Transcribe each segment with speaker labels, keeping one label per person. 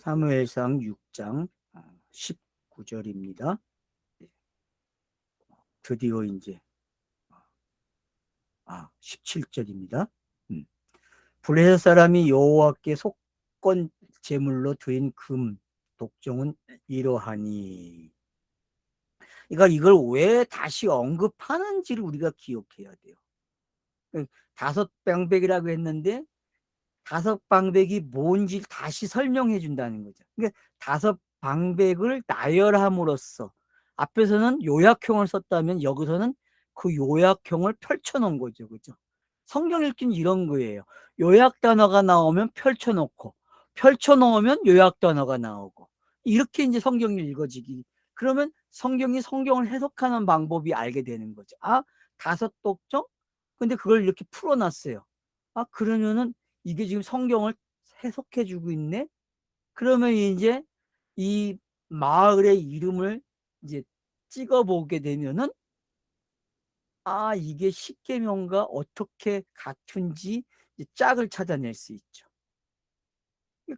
Speaker 1: 사무엘상 6장 19절입니다. 드디어 이제 17절입니다. 블레셋 사람이 여호와께 속건 제물로 드린 금 독종은 이러하니. 그러니까 이걸 왜 다시 언급하는지를 우리가 기억해야 돼요. 다섯 방백이라고 했는데 다섯 방백이 뭔지 다시 설명해 준다는 거죠. 그러니까 다섯 방백을 나열함으로써 앞에서는 요약형을 썼다면 여기서는 그 요약형을 펼쳐놓은 거죠. 그죠? 성경 읽기는 이런 거예요. 요약 단어가 나오면 펼쳐놓고 펼쳐놓으면 요약 단어가 나오고 이렇게 이제 성경이 읽어지기. 그러면 성경이 성경을 해석하는 방법이 알게 되는 거죠. 다섯 독점? 근데 그걸 이렇게 풀어놨어요. 그러면은 이게 지금 성경을 해석해 주고 있네? 그러면 이제 이 마을의 이름을 이제 찍어보게 되면은 이게 십계명과 어떻게 같은지 짝을 찾아낼 수 있죠.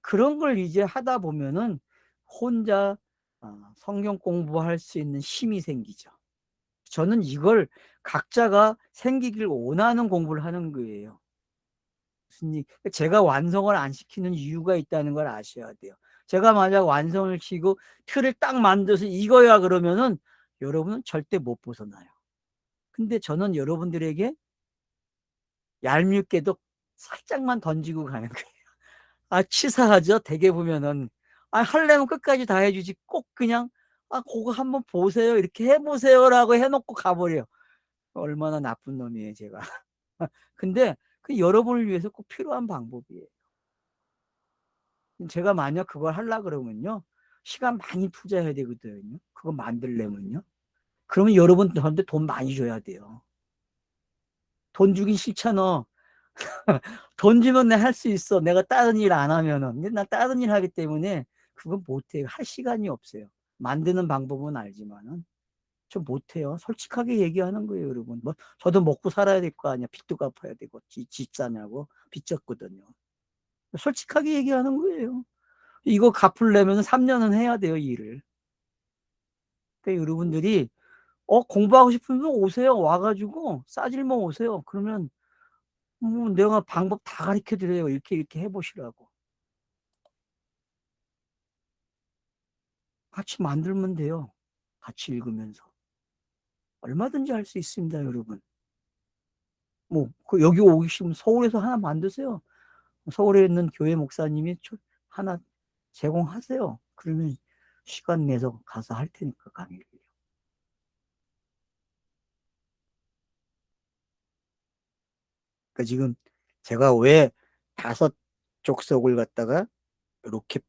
Speaker 1: 그런 걸 이제 하다 보면은 혼자 성경 공부할 수 있는 힘이 생기죠. 저는 이걸 각자가 생기길 원하는 공부를 하는 거예요. 제가 완성을 안 시키는 이유가 있다는 걸 아셔야 돼요. 제가 만약 완성을 시키고 틀을 딱 만들어서 이거야 그러면은 여러분은 절대 못 벗어나요. 근데 저는 여러분들에게 얄밉게도 살짝만 던지고 가는 거예요. 치사하죠? 대개 보면은 하려면 끝까지 다 해주지 꼭 그냥 그거 한번 보세요 이렇게 해보세요라고 해놓고 가버려요. 얼마나 나쁜 놈이에요 제가. 근데 그 여러분을 위해서 꼭 필요한 방법이에요. 제가 만약 그걸 하려 그러면요 시간 많이 투자해야 되거든요. 그거 만들려면요. 그러면 여러분 저한테 돈 많이 줘야 돼요. 돈 주긴 싫잖아. 돈 주면 내가 할 수 있어. 내가 다른 일 안 하면은. 근데 나 다른 일 하기 때문에 그건 못해요. 할 시간이 없어요. 만드는 방법은 알지만은 저 못해요. 솔직하게 얘기하는 거예요, 여러분. 저도 먹고 살아야 될 거 아니야. 빚도 갚아야 되고 집사냐고 빚 졌거든요. 솔직하게 얘기하는 거예요. 이거 갚으려면 3년은 해야 돼요, 일을. 그러니까 여러분들이 공부하고 싶으면 오세요. 와가지고 싸질면 오세요. 그러면 내가 방법 다 가르쳐 드려요. 이렇게 해보시라고. 같이 만들면 돼요. 같이 읽으면서. 얼마든지 할 수 있습니다, 여러분. 여기 오기 싫으면 서울에서 하나 만드세요. 서울에 있는 교회 목사님이 하나 제공하세요. 그러면 시간 내서 가서 할 테니까 강의를. 그러니까 지금 제가 왜 다섯 족속을 갖다가 이렇게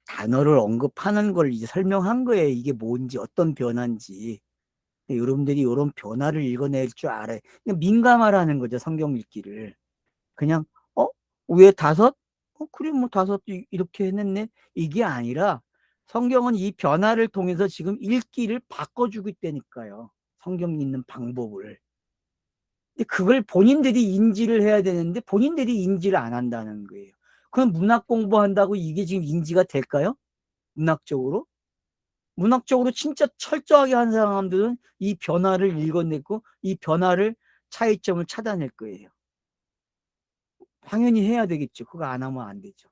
Speaker 1: 단어를 언급하는 걸 이제 설명한 거예요. 이게 뭔지 어떤 변화인지. 여러분들이 이런 변화를 읽어낼 줄 알아요. 민감하라는 거죠. 성경 읽기를. 그냥 왜 다섯? 그래 뭐 다섯 이렇게 해냈네. 이게 아니라 성경은 이 변화를 통해서 지금 읽기를 바꿔주고 있다니까요. 성경 읽는 방법을. 근데 그걸 본인들이 인지를 해야 되는데 본인들이 인지를 안 한다는 거예요. 그럼 문학 공부한다고 이게 지금 인지가 될까요? 문학적으로? 문학적으로 진짜 철저하게 한 사람들은 이 변화를 읽어내고 이 변화를 차이점을 찾아낼 거예요. 당연히 해야 되겠죠. 그거 안 하면 안 되죠.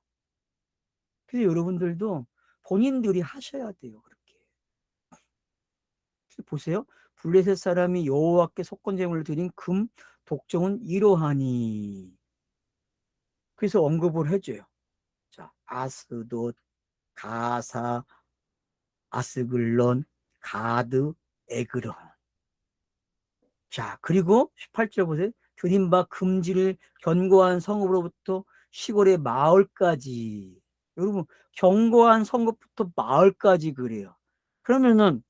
Speaker 1: 그래서 여러분들도 본인들이 하셔야 돼요. 그렇게. 보세요. 블레셋 사람이 여호와께 속건제물을 드린 금 독종은 이러하니. 그래서 언급을 해줘요. 자, 아스돗, 가사, 아스글론, 가드, 에그론. 자, 그리고 18절 보세요. 드린 바 금지를 견고한 성읍으로부터 시골의 마을까지. 여러분, 견고한 성읍부터 마을까지 그래요. 그러면은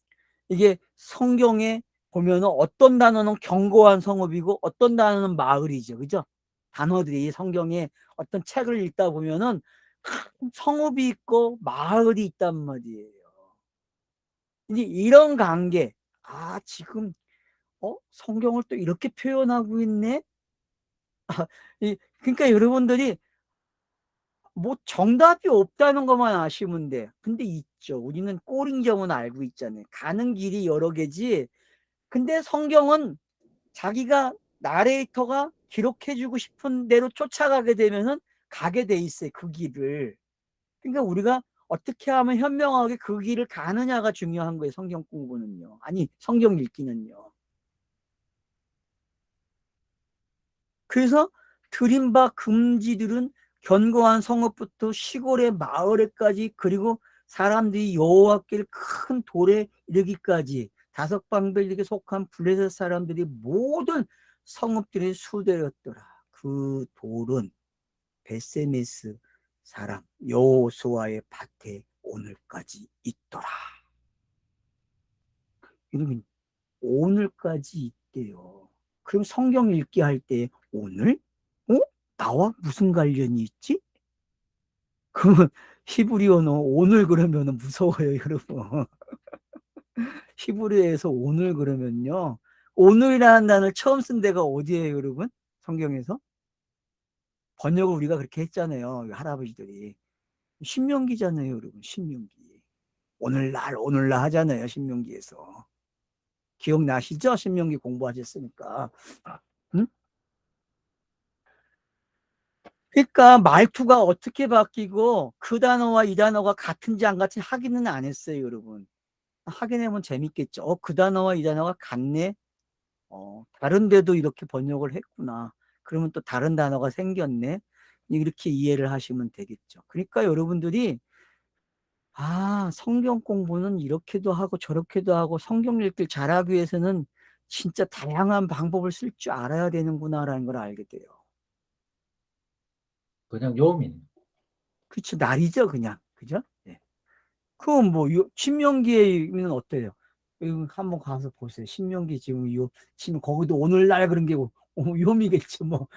Speaker 1: 이게 성경에 보면은 어떤 단어는 견고한 성읍이고 어떤 단어는 마을이죠. 그죠? 단어들이 성경에 어떤 책을 읽다 보면은 성읍이 있고 마을이 있단 말이에요. 이제 이런 관계. 지금 성경을 또 이렇게 표현하고 있네. 그러니까 여러분들이 뭐 정답이 없다는 것만 아시면 돼. 근데 있죠. 우리는 꼬린 점은 알고 있잖아요. 가는 길이 여러 개지. 근데 성경은 자기가 나레이터가 기록해주고 싶은 대로 쫓아가게 되면은 가게 돼 있어요. 그 길을. 그러니까 우리가 어떻게 하면 현명하게 그 길을 가느냐가 중요한 거예요. 성경 공부는요. 아니, 성경 읽기는요. 그래서 들인 바 금지들은 견고한 성읍부터 시골의 마을에까지, 그리고 사람들이 여호와께 큰 돌에 이르기까지 다섯 방백에게 속한 블레셋 사람들이 모든 성읍들이 수되었더라. 그 돌은 베세메스 사람 여호수아의 밭에 오늘까지 있더라. 여러분, 오늘까지 있대요. 그럼 성경 읽기 할 때 오늘? 어? 나와 무슨 관련이 있지? 그러면 히브리어는 오늘 그러면 무서워요, 여러분. 히브리어에서 오늘 그러면요. 오늘이라는 단어를 처음 쓴 데가 어디예요, 여러분? 성경에서? 번역을 우리가 그렇게 했잖아요, 할아버지들이. 신명기잖아요, 여러분. 신명기. 오늘날 하잖아요, 신명기에서. 기억나시죠? 신명기 공부하셨으니까. 응? 그러니까 말투가 어떻게 바뀌고 그 단어와 이 단어가 같은지 안 같은지 확인은 안 했어요, 여러분. 확인해보면 재밌겠죠. 그 단어와 이 단어가 같네. 다른 데도 이렇게 번역을 했구나. 그러면 또 다른 단어가 생겼네. 이렇게 이해를 하시면 되겠죠. 그러니까 여러분들이 성경 공부는 이렇게도 하고 저렇게도 하고 성경 읽기를 잘하기 위해서는 진짜 다양한 방법을 쓸 줄 알아야 되는구나라는 걸 알게 돼요.
Speaker 2: 그냥 요민.
Speaker 1: 그쵸, 날이죠, 그냥. 그죠? 네. 그럼 뭐, 신명기에는 어때요? 한번 가서 보세요. 신명기 지금 거기도 오늘날 그런 게 요미겠죠, 뭐.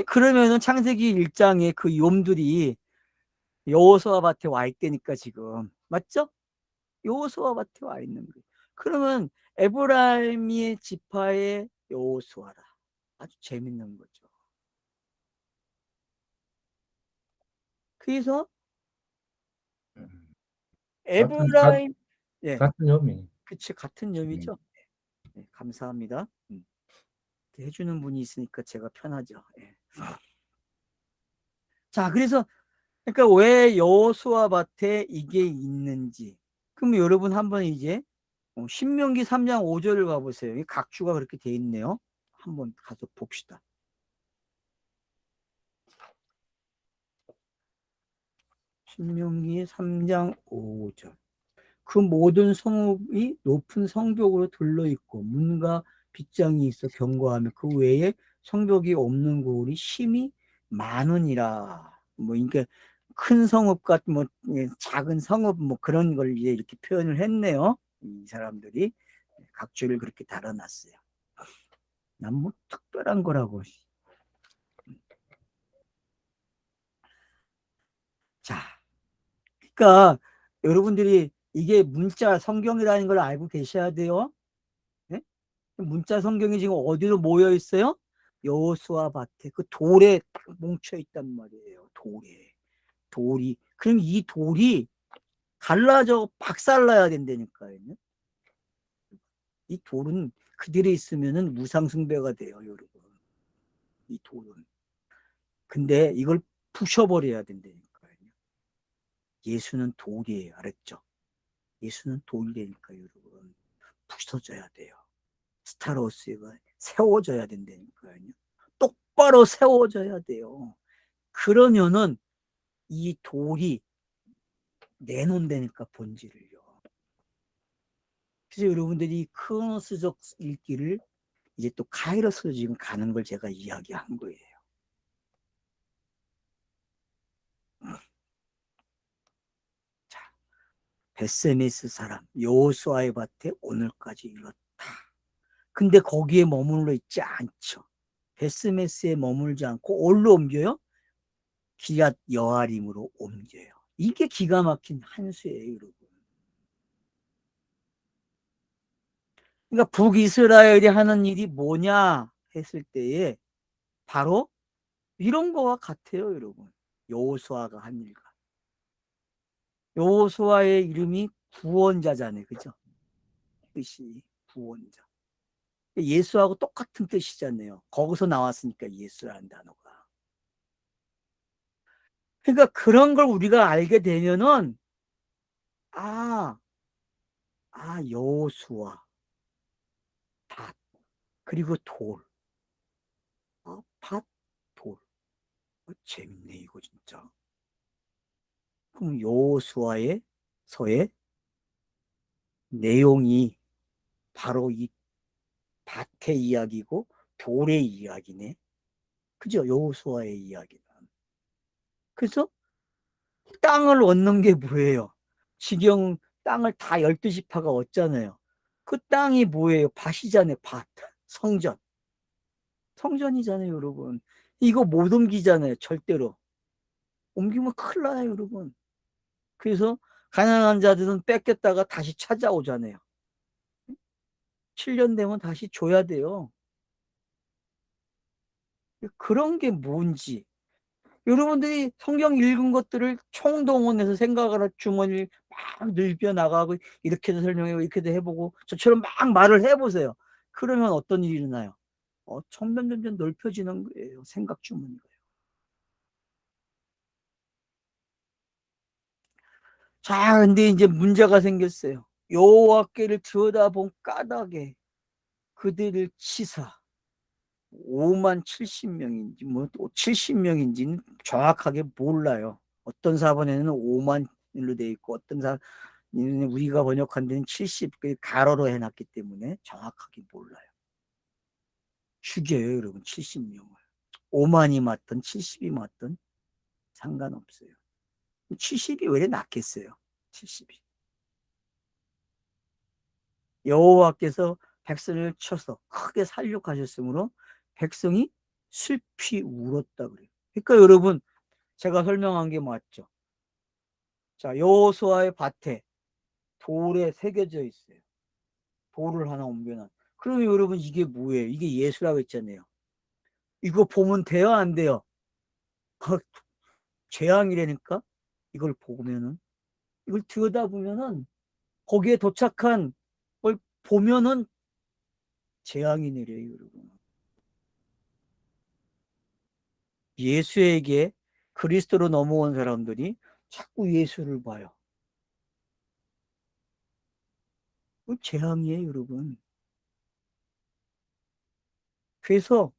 Speaker 1: 그러면은 창세기 1장에 그 욤들이 여호수아 밭에 와 있다니까, 지금. 맞죠? 여호수아 밭에 와 있는 거예요. 그러면 에브라임의 지파의 여호수아라. 아주 재밌는 거죠. 그래서
Speaker 2: 음. 같은,
Speaker 1: 에브라임, 예,
Speaker 2: 같은 요민.
Speaker 1: 그치, 같은
Speaker 2: 음.
Speaker 1: 점이죠. 네, 감사합니다. 해주는 분이 있으니까 제가 편하죠. 예. 자, 그래서 그러니까 왜 여호수아 밭에 이게 있는지. 그럼 여러분 한번 이제 신명기 3장 5절을 가보세요. 이 각주가 그렇게 돼 있네요. 한번 가서 봅시다. 신명기 3장 5절. 그 모든 성읍이 높은 성벽으로 둘러있고 문과 빗장이 있어 견고하며 그 외에 성벽이 없는 고을이 심히 많으니라. 뭐 이게 큰 성읍 같은 뭐 작은 성읍 뭐 그런 걸 이제 이렇게 표현을 했네요. 이 사람들이 각주를 그렇게 달아놨어요. 난 뭐 특별한 거라고. 자, 그러니까 여러분들이 이게 문자 성경이라는 걸 알고 계셔야 돼요. 네? 문자 성경이 지금 어디로 모여 있어요? 여호수아 밭에 그 돌에 딱 뭉쳐 있단 말이에요. 돌이. 그럼 이 돌이 갈라져 박살나야 된다니까요. 이 돌은 그대로 있으면은 무상숭배가 돼요, 여러분. 이 돌은. 근데 이걸 부셔버려야 된다니까요. 예수는 돌이에요, 알았죠? 예수는 돌이니까 여러분 부서져야 돼요. 스타로스가 세워져야 된다니까요. 똑바로 세워져야 돼요. 그러면은 이 돌이 내놓는다니까, 본질을요. 그래서 여러분들이 크로노스적 읽기를 이제 또 카이로스로 지금 가는 걸 제가 이야기한 거예요. 자, 베세메스 사람 여호수아의 밭에 오늘까지 이렇다. 근데 거기에 머물러 있지 않죠. 베스메스에 머물지 않고 어디로 옮겨요? 기얏 여아림으로 옮겨요. 이게 기가 막힌 한 수예요, 여러분. 그러니까 북이스라엘이 하는 일이 뭐냐 했을 때에 바로 이런 거와 같아요, 여러분. 여호수아가 한 일과. 여호수아의 이름이 구원자잖아요, 그죠? 뜻이 구원자. 예수하고 똑같은 뜻이잖아요. 거기서 나왔으니까 예수라는 단어가. 그러니까 그런 걸 우리가 알게 되면은 아, 여호수아, 밭, 그리고 돌. 밭, 돌. 재밌네 이거 진짜. 그럼 여호수아의 서의 내용이 바로 이 밭의 이야기고 돌의 이야기네. 그죠? 여호수아의 이야기는. 그래서 땅을 얻는 게 뭐예요? 지경 땅을 다 12지파가 얻잖아요. 그 땅이 뭐예요? 밭이잖아요. 밭. 성전. 성전이잖아요, 여러분. 이거 못 옮기잖아요, 절대로. 옮기면 큰일 나요, 여러분. 그래서 가난한 자들은 뺏겼다가 다시 찾아오잖아요. 7년 되면 다시 줘야 돼요. 그런 게 뭔지. 여러분들이 성경 읽은 것들을 총동원해서 생각을 주머니를 막 늘려 나가고 이렇게도 설명해보고 이렇게도 해보고 저처럼 막 말을 해보세요. 그러면 어떤 일이 일어나요? 점점 넓혀지는 거예요. 생각 주머니가. 자, 근데 이제 문제가 생겼어요. 여호와께를 들여다본 까닭에 그들을 치사 5만 70명인지 뭐 70명인지는 정확하게 몰라요. 어떤 사본에는 5만으로 돼 있고 어떤 우리가 번역한 데는 70 가로로 해놨기 때문에 정확하게 몰라요. 죽여요, 여러분. 70명을. 5만이 맞든 70이 맞든 상관없어요. 70이 왜 낫겠어요? 70이. 여호와께서 백성을 쳐서 크게 살육하셨으므로 백성이 슬피 울었다 그래요. 그러니까 여러분 제가 설명한 게 맞죠? 자, 여호수아의 밭에 돌에 새겨져 있어요. 돌을 하나 옮겨놔. 그러면 여러분 이게 뭐예요? 이게 예수라고 했잖아요. 이거 보면 돼요, 안 돼요? 재앙이라니까? 이걸 보면은 이걸 들여다보면은 거기에 도착한 걸 보면은 재앙이 내려요, 여러분. 예수에게 그리스도로 넘어온 사람들이 자꾸 예수를 봐요. 그 재앙이에요, 여러분. 그래서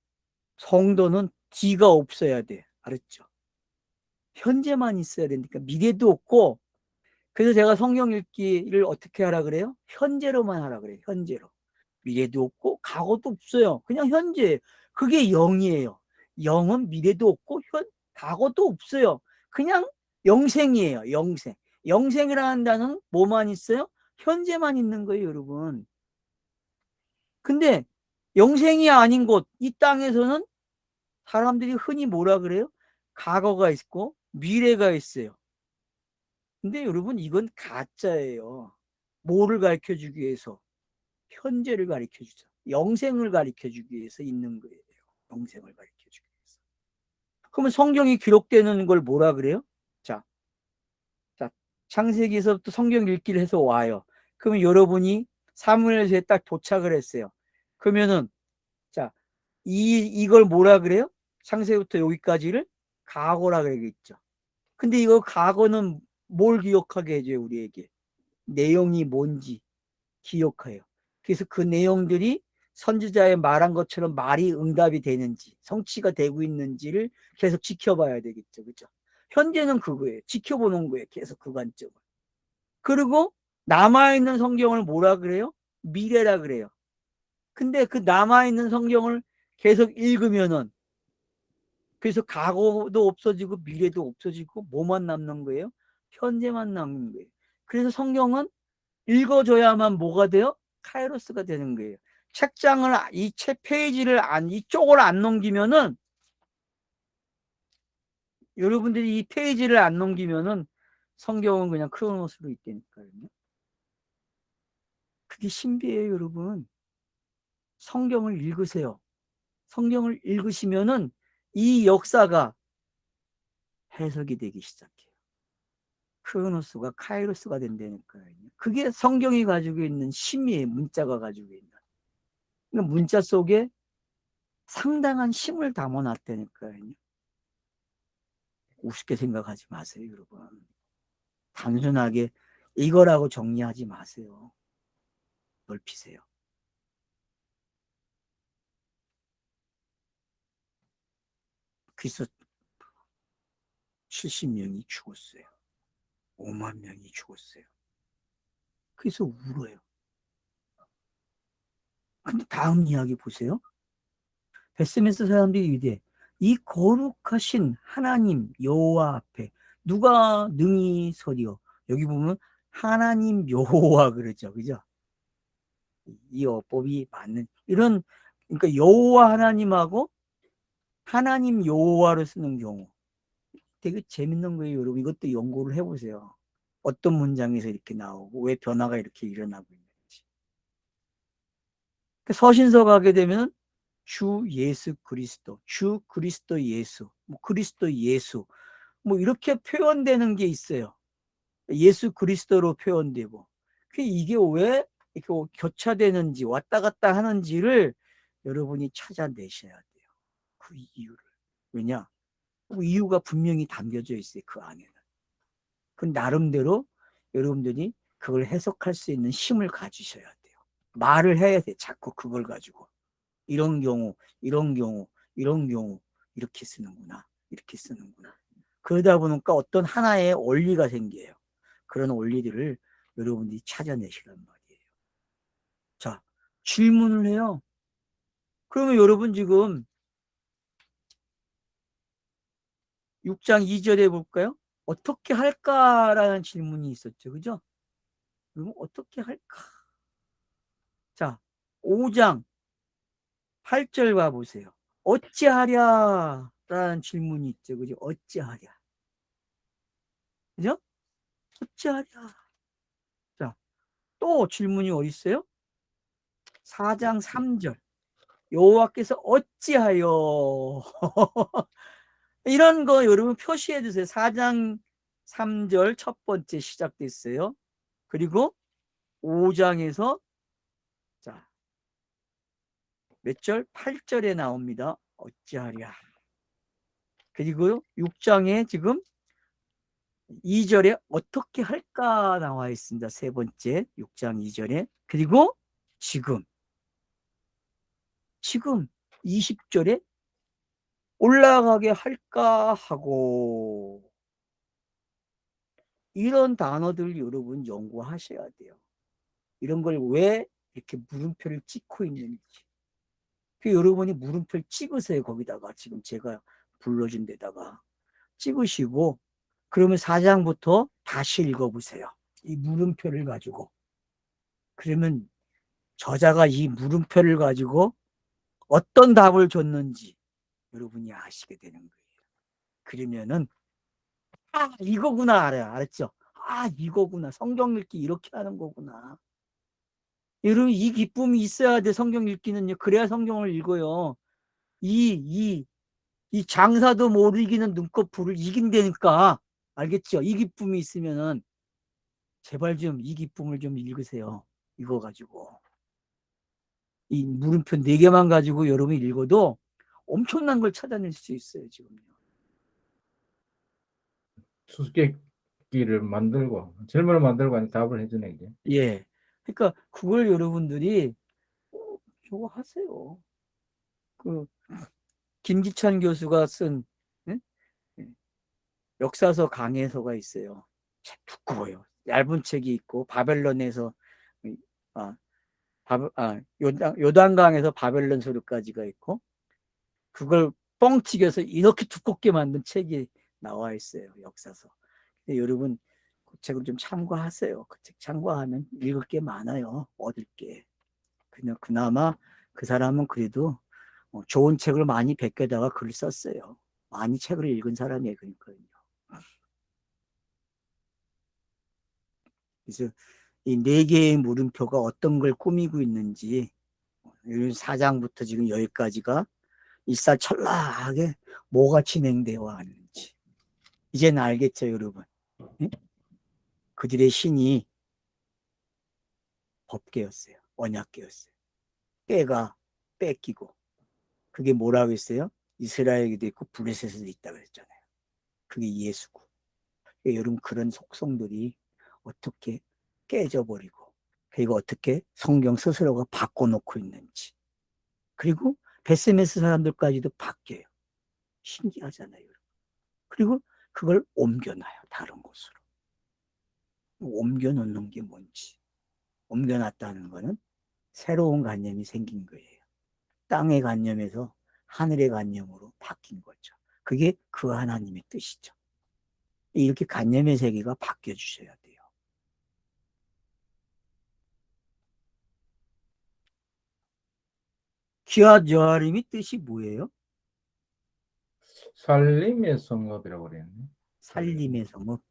Speaker 1: 성도는 뒤가 없어야 돼. 알았죠? 현재만 있어야 되니까 미래도 없고. 그래서 제가 성경 읽기를 어떻게 하라 그래요? 현재로만 하라 그래요. 현재로. 미래도 없고 과거도 없어요. 그냥 현재. 그게 영이에요. 영은 미래도 없고 과거도 없어요. 그냥 영생이에요. 영생. 영생이라는 단어는 뭐만 있어요? 현재만 있는 거예요, 여러분. 근데 영생이 아닌 곳, 이 땅에서는 사람들이 흔히 뭐라 그래요? 과거가 있고 미래가 있어요. 근데 여러분 이건 가짜예요. 뭐를 가르쳐 주기 위해서? 현재를 가르쳐 주죠. 영생을 가르쳐 주기 위해서 있는 거예요. 영생을 가르쳐 주기 위해서. 그러면 성경이 기록되는 걸 뭐라 그래요? 자, 자, 창세기에서부터 성경 읽기를 해서 와요. 그러면 여러분이 사무엘서에 딱 도착을 했어요. 그러면은 자, 이걸 뭐라 그래요? 창세부터 여기까지를 과거라 그러겠죠. 근데 이거 과거는 뭘 기억하게 해줘요, 우리에게? 내용이 뭔지 기억해요. 그래서 그 내용들이 선지자의 말한 것처럼 말이 응답이 되는지, 성취가 되고 있는지를 계속 지켜봐야 되겠죠. 그죠? 현재는 그거예요. 지켜보는 거예요. 계속 그 관점을. 그리고 남아있는 성경을 뭐라 그래요? 미래라 그래요. 근데 그 남아있는 성경을 계속 읽으면은 그래서 과거도 없어지고 미래도 없어지고 뭐만 남는 거예요? 현재만 남는 거예요. 그래서 성경은 읽어줘야만 뭐가 돼요? 카이로스가 되는 거예요. 책장을 이 책 페이지를 이쪽을 안 넘기면은 여러분들이 이 페이지를 안 넘기면은 성경은 그냥 크로노스로 있다니까요. 그게 신비해요, 여러분. 성경을 읽으세요. 성경을 읽으시면은 이 역사가 해석이 되기 시작해요. 크로노스가 카이로스가 된다니까요. 그게 성경이 가지고 있는 심의의 문자가 가지고 있는. 그러니까 문자 속에 상당한 힘을 담아놨다니까요. 우습게 생각하지 마세요, 여러분. 단순하게 이거라고 정리하지 마세요. 넓히세요. 그래서 70명이 죽었어요. 5만 명이 죽었어요. 그래서 울어요. 근데 다음 이야기 보세요. 베스메스 사람들이 이래. 이 거룩하신 하나님 여호와 앞에 누가 능히 서리요? 여기 보면 하나님 여호와 그러죠. 그죠? 이 어법이 맞는 이런, 그러니까 여호와 하나님하고 하나님 여호와를 쓰는 경우 되게 재밌는 거예요. 여러분 이것도 연구를 해보세요. 어떤 문장에서 이렇게 나오고 왜 변화가 이렇게 일어나고 있는지. 서신서 가게 되면 주 예수 그리스도, 주 그리스도 예수, 뭐 그리스도 예수, 뭐 이렇게 표현되는 게 있어요. 예수 그리스도로 표현되고. 이게 왜 이렇게 교차되는지 왔다 갔다 하는지를 여러분이 찾아내셔야 돼요. 그 이유를. 왜냐? 그 이유가 분명히 담겨져 있어요. 그 안에는. 그 나름대로 여러분들이 그걸 해석할 수 있는 힘을 가지셔야 돼요. 말을 해야 돼. 자꾸 그걸 가지고. 이런 경우, 이런 경우, 이런 경우 이렇게 쓰는구나. 이렇게 쓰는구나. 그러다 보니까 어떤 하나의 원리가 생겨요. 그런 원리들을 여러분들이 찾아내시란 말이에요. 자, 질문을 해요. 그러면 여러분 지금 6장 2절에 볼까요? 어떻게 할까라는 질문이 있었죠. 그죠? 그러면 어떻게 할까? 자, 5장 8절 봐보세요. 어찌하랴? 라는 질문이 있죠. 그죠? 어찌하랴? 그죠? 어찌하랴? 자, 또 질문이 어디 있어요? 4장 3절. 여호와께서 어찌하여? 이런 거 여러분 표시해 주세요. 4장 3절 첫 번째 시작됐어요. 그리고 5장에서 자, 몇 절? 8절에 나옵니다. 어찌하랴. 그리고 6장에 지금 2절에 어떻게 할까 나와 있습니다. 세 번째 6장 2절에. 그리고 지금 20절에 올라가게 할까 하고, 이런 단어들 여러분 연구하셔야 돼요. 이런 걸 왜 이렇게 물음표를 찍고 있는지. 여러분이 물음표를 찍으세요. 거기다가 지금 제가 불러준 데다가 찍으시고, 그러면 4장부터 다시 읽어보세요. 이 물음표를 가지고. 그러면 저자가 이 물음표를 가지고 어떤 답을 줬는지 여러분이 아시게 되는 거예요. 그러면은 이거구나 알았죠? 이거구나. 성경 읽기 이렇게 하는 거구나. 여러분 이 기쁨이 있어야 돼. 성경 읽기는요. 그래야 성경을 읽어요. 이 장사도 못 이기는 눈꺼풀을 이긴다니까. 알겠죠? 이 기쁨이 있으면은 제발 좀 이 기쁨을 좀 읽으세요. 이거 가지고. 이 물음표 4개만 가지고 여러분이 읽어도 엄청난 걸 찾아낼 수 있어요. 지금요.
Speaker 2: 수수께끼를 만들고 질문을 만들고 아니 답을 해주네 이게.
Speaker 1: 예. 그러니까 그걸 여러분들이 저거 하세요. 그 김기찬 교수가 쓴 응? 역사서 강해서가 있어요. 책 두꺼워요. 얇은 책이 있고 바벨론에서 아, 요단강에서 바벨론 소류까지가 있고 그걸 뻥튀겨서 이렇게 두껍게 만든 책이 나와 있어요. 역사서. 여러분 그 책을 좀 참고하세요. 그 책 참고하면 읽을 게 많아요. 얻을 게. 그나마 그 사람은 그래도 좋은 책을 많이 베껴다가 글을 썼어요. 많이 책을 읽은 사람이에요. 그러니까요. 그래서 이 4개의 물음표가 어떤 걸 꾸미고 있는지 4장부터 지금 여기까지가 일사천락하게 뭐가 진행되어 왔는지 이제는 알겠죠, 여러분? 응? 그들의 신이 법궤였어요. 언약궤였어요. 꾀가 뺏기고 그게 뭐라고 했어요? 이스라엘에도 있고 블레셋에도 있다고 했잖아요. 그게 예수고. 여러분 그런 속성들이 어떻게 깨져버리고 그리고 어떻게 성경 스스로가 바꿔놓고 있는지 그리고 베스메스 사람들까지도 바뀌어요. 신기하잖아요. 그리고 그걸 옮겨놔요. 다른 곳으로. 옮겨놓는 게 뭔지. 옮겨놨다는 거는 새로운 관념이 생긴 거예요. 땅의 관념에서 하늘의 관념으로 바뀐 거죠. 그게 그 하나님의 뜻이죠. 이렇게 관념의 세계가 바뀌어 주셔야 돼요. 기욤 여아림이 뜻이 뭐예요?
Speaker 2: 살림의 성읍이라고 그랬네.
Speaker 1: 살림의 성읍.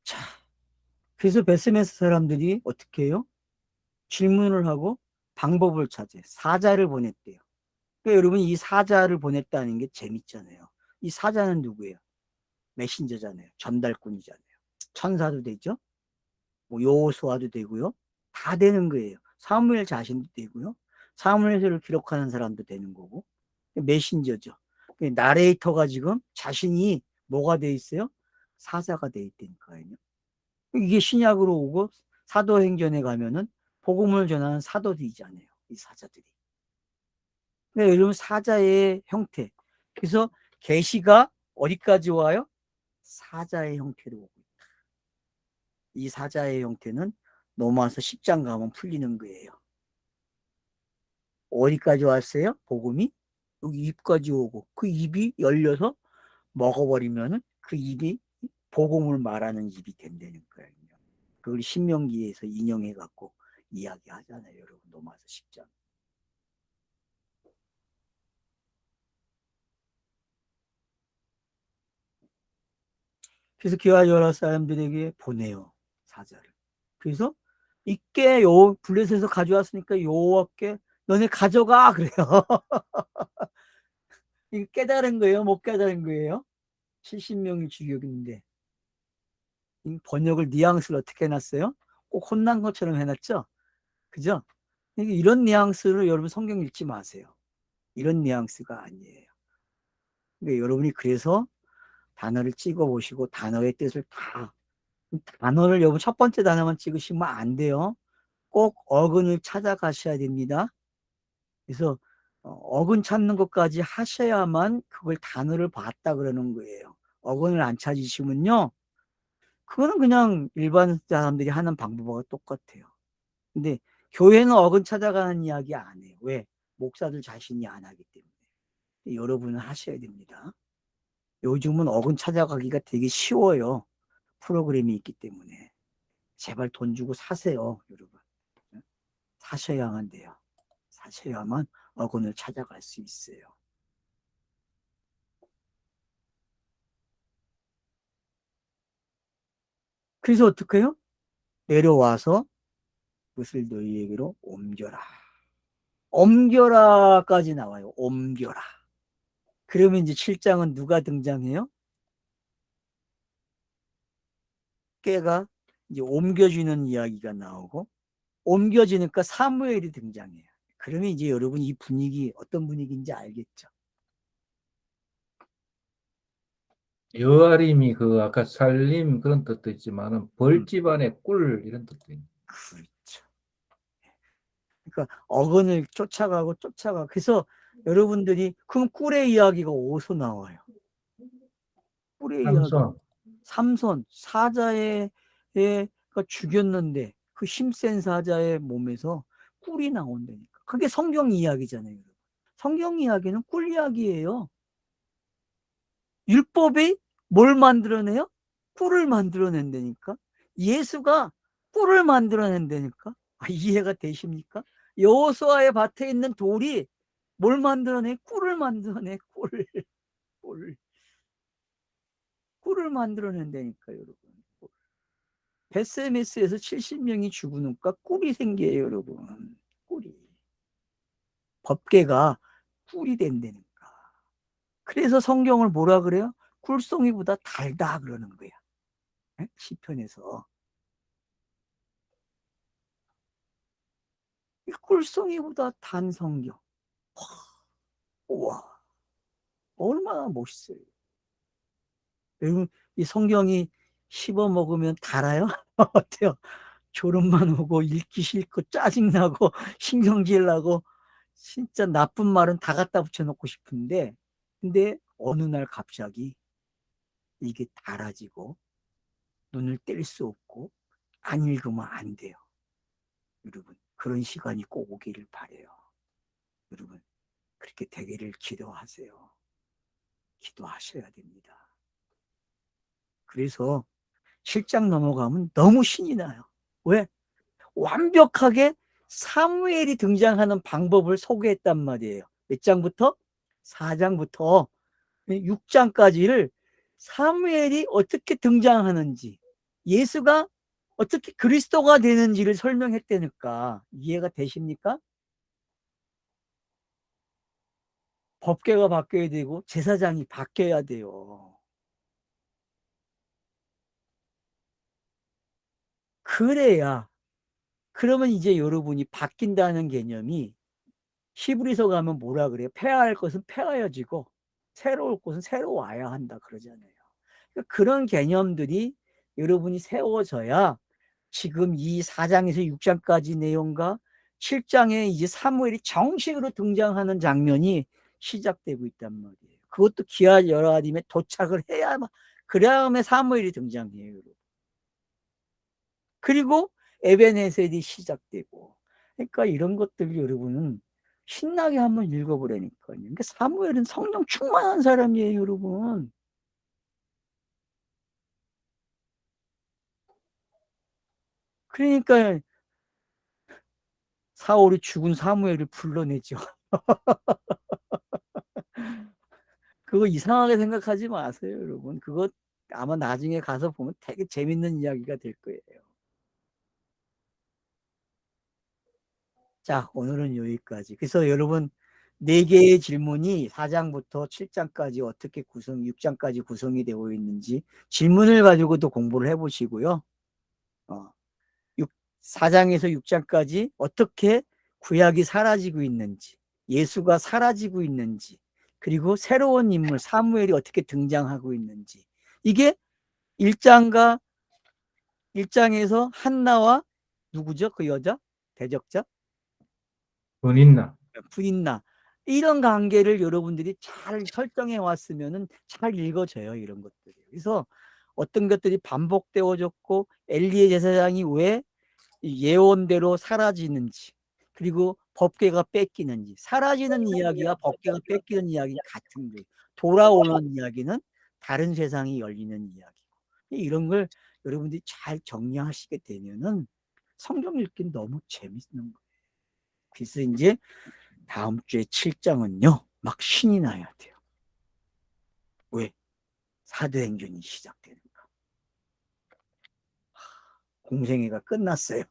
Speaker 1: 자, 그래서 베스메스 사람들이 어떻게 해요? 질문을 하고 방법을 찾아요. 사자를 보냈대요. 그러니까 여러분 이 사자를 보냈다는 게 재밌잖아요. 이 사자는 누구예요? 메신저잖아요. 전달꾼이잖아요. 천사도 되죠. 뭐 여호수아도 되고요. 다 되는 거예요. 사무엘 자신도 되고요. 사무엘서를 기록하는 사람도 되는 거고. 메신저죠. 나레이터가 지금 자신이 뭐가 돼 있어요? 사자가 돼 있다니까요. 이게 신약으로 오고 사도행전에 가면은 복음을 전하는 사도들이잖아요. 이 사자들이. 그러니까 여러분 사자의 형태. 그래서 계시가 어디까지 와요? 사자의 형태로 오고 있다. 이 사자의 형태는 넘어와서 10장 가면 풀리는 거예요. 어디까지 왔어요? 복음이 여기 입까지 오고 그 입이 열려서 먹어버리면은 그 입이 복음을 말하는 입이 된다는 거예요. 그걸 신명기에서 인용해 갖고 이야기하잖아요. 여러분 넘어와서 10장. 그래서 기와 여러 사람들에게 보내요. 사자를. 그래서 이께 요 블레셋에서 가져왔으니까 여호와께 너네 가져가 그래요. 이거 깨달은 거예요? 못 깨달은 거예요? 70명이 죽였는데 번역을 뉘앙스를 어떻게 해놨어요? 꼭 혼난 것처럼 해놨죠? 그죠? 이런 뉘앙스를 여러분 성경 읽지 마세요. 이런 뉘앙스가 아니에요. 그러니까 여러분이 그래서 단어를 찍어 보시고 단어의 뜻을 다 단어를 여러분 첫 번째 단어만 찍으시면 안 돼요. 꼭 어근을 찾아가셔야 됩니다. 그래서 어근 찾는 것까지 하셔야만 그걸 단어를 봤다 그러는 거예요. 어근을 안 찾으시면요. 그거는 그냥 일반 사람들이 하는 방법과 똑같아요. 근데 교회는 어근 찾아가는 이야기 안 해요. 왜? 목사들 자신이 안 하기 때문에. 여러분은 하셔야 됩니다. 요즘은 어근 찾아가기가 되게 쉬워요. 프로그램이 있기 때문에. 제발 돈 주고 사세요, 여러분. 사셔야만 돼요. 사셔야만 어근을 찾아갈 수 있어요. 그래서 어떻게 해요? 내려와서 그것을 너희에게로 옮겨라. 옮겨라까지 나와요. 옮겨라. 그러면 이제 7장은 누가 등장해요? 깨가 이제 옮겨주는 이야기가 나오고 옮겨지니까 사무엘이 등장해요. 그러면 이제 여러분 이 분위기 어떤 분위기인지 알겠죠?
Speaker 2: 여아림이 그 아까 살림 그런 뜻도 있지만은
Speaker 1: 음,
Speaker 2: 벌집안의 꿀 이런 뜻도 있네.
Speaker 1: 그렇죠. 그러니까 어근을 쫓아가고 그래서 여러분들이 그럼 꿀의 이야기가 어디서 나와요? 꿀의 이야기.
Speaker 2: 삼손.
Speaker 1: 삼손 사자의 가 죽였는데 그 힘센 사자의 몸에서 꿀이 나온다니까. 그게 성경 이야기잖아요. 성경 이야기는 꿀 이야기예요. 율법이 뭘 만들어내요? 꿀을 만들어낸다니까. 예수가 꿀을 만들어낸다니까. 이해가 되십니까? 여호수아의 밭에 있는 돌이 뭘 만들어내? 꿀을 만들어내. 꿀을 만들어낸다니까, 여러분. 베세메스에서 70명이 죽으니까 꿀이 생겨요, 여러분. 꿀이. 법궤가 꿀이 된다니까. 그래서 성경을 뭐라 그래요? 꿀송이보다 달다 그러는 거야. 시편에서. 꿀송이보다 단 성경. 우와, 얼마나 멋있어요. 여러분, 이 성경이 씹어 먹으면 달아요? 어때요? 졸음만 오고 읽기 싫고 짜증나고 신경질 나고 진짜 나쁜 말은 다 갖다 붙여놓고 싶은데, 근데 어느 날 갑자기 이게 달아지고 눈을 뗄 수 없고 안 읽으면 안 돼요. 여러분, 그런 시간이 꼭 오기를 바래요. 여러분, 그렇게 되기를 기도하세요. 기도하셔야 됩니다. 그래서 7장 넘어가면 너무 신이 나요. 왜? 완벽하게 사무엘이 등장하는 방법을 소개했단 말이에요. 몇 장부터? 4장부터 6장까지를 사무엘이 어떻게 등장하는지, 예수가 어떻게 그리스도가 되는지를 설명했다니까. 이해가 되십니까? 법궤가 바뀌어야 되고 제사장이 바뀌어야 돼요. 그래야, 그러면 이제 여러분이 바뀐다는 개념이 히브리서 가면 뭐라 그래요? 폐하할 것은 폐하여지고 새로울 것은 새로워야 한다 그러잖아요. 그러니까 그런 개념들이 여러분이 세워져야 지금 이 4장에서 6장까지 내용과 7장에 이제 사무엘이 정식으로 등장하는 장면이 시작되고 있단 말이에요. 그것도 기아 열아림에 도착을 해야만, 그래야만 사무엘이 등장해요, 여러분. 그리고 에벤에셀이 시작되고. 그러니까 이런 것들 여러분은 신나게 한번 읽어보라니까요. 그러니까 사무엘은 성령 충만한 사람이에요, 여러분. 그러니까 사울이 죽은 사무엘을 불러내죠. 그거 이상하게 생각하지 마세요, 여러분. 그거 아마 나중에 가서 보면 되게 재밌는 이야기가 될 거예요. 자, 오늘은 여기까지. 그래서 여러분, 네 개의 질문이 4장부터 7장까지 어떻게 6장까지 구성이 되어 있는지 질문을 가지고도 공부를 해보시고요. 4장에서 6장까지 어떻게 구약이 사라지고 있는지, 예수가 사라지고 있는지, 그리고 새로운 인물 사무엘이 어떻게 등장하고 있는지, 이게 1장과 1장에서 한나와 누구죠? 그 여자? 대적자?
Speaker 2: 은인나.
Speaker 1: 부인나. 이런 관계를 여러분들이 잘 설정해 왔으면 잘 읽어져요, 이런 것들이. 그래서 어떤 것들이 반복되어졌고 엘리의 제사장이 왜 예언대로 사라지는지, 그리고 법궤가 뺏기는지, 사라지는 이야기와 법궤가 뺏기는 이야기는 같은 거예요. 돌아오는 이야기는 다른 세상이 열리는 이야기고, 이런 걸 여러분들이 잘 정리하시게 되면은 성경 읽기는 너무 재밌는 거예요. 그래서 이제 다음 주에 7장은요 막 신이 나야 돼요. 왜? 사도행전이 시작되니까. 공생애가 끝났어요.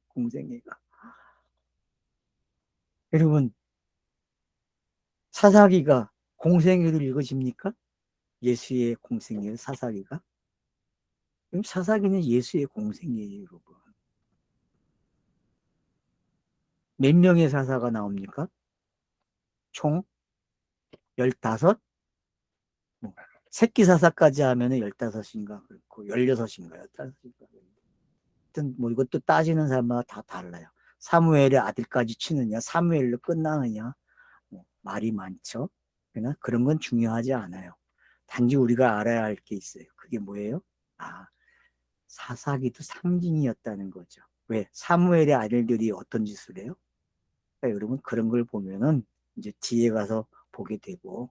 Speaker 1: 공생애가. 여러분, 사사기가 공생애를 읽으십니까? 예수의 공생애를 사사기가? 그럼 사사기는 예수의 공생애예요, 여러분. 몇 명의 사사가 나옵니까? 총 15? 뭐, 새끼 사사까지 하면 15인가 그렇고 16인가 15인가. 하여튼 뭐 이것도 따지는 사람마다 다 달라요. 사무엘의 아들까지 치느냐, 사무엘로 끝나느냐, 뭐 말이 많죠. 그러나 그런 건 중요하지 않아요. 단지 우리가 알아야 할 게 있어요. 그게 뭐예요? 아, 사사기도 상징이었다는 거죠. 왜? 사무엘의 아들들이 어떤 짓을 해요? 그러니까 여러분 그런 걸 보면은 이제 뒤에 가서 보게 되고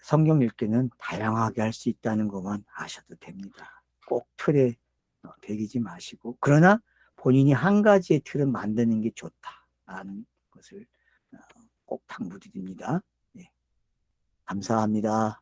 Speaker 1: 성경 읽기는 다양하게 할 수 있다는 것만 아셔도 됩니다. 꼭 틀에 배기지 마시고, 그러나 본인이 한 가지의 틀은 만드는 게 좋다라는 것을 꼭 당부드립니다. 네, 감사합니다.